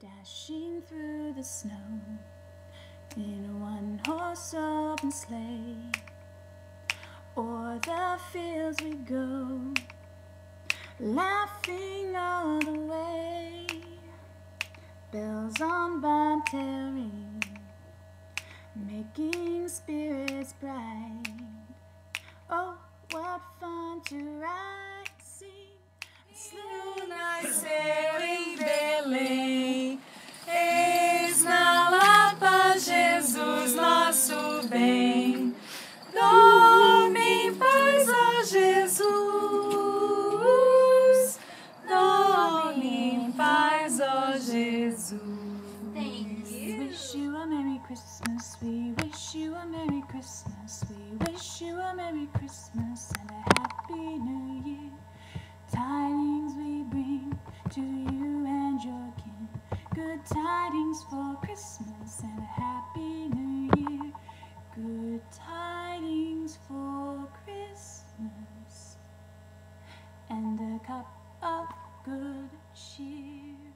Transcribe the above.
Dashing through the snow in a one-horse open sleigh, o'er the fields we go, laughing all the way. Bells on bobtail ring, making spirits bright. Oh, what fun to ride and sing a sleigh ride sailing Belém. Eis na Lapa Jesus, nosso bem. Dorme em paz, ó Jesus. Dorme em paz, ó Jesus. Thank you. We wish you a Merry Christmas. We wish you a Merry Christmas. We wish you a Merry Christmas and a Happy New Year. Tidings we bring to you and your kin. Good tidings for Christmas and a Happy New Year. Good tidings for Christmas and a cup of good cheer.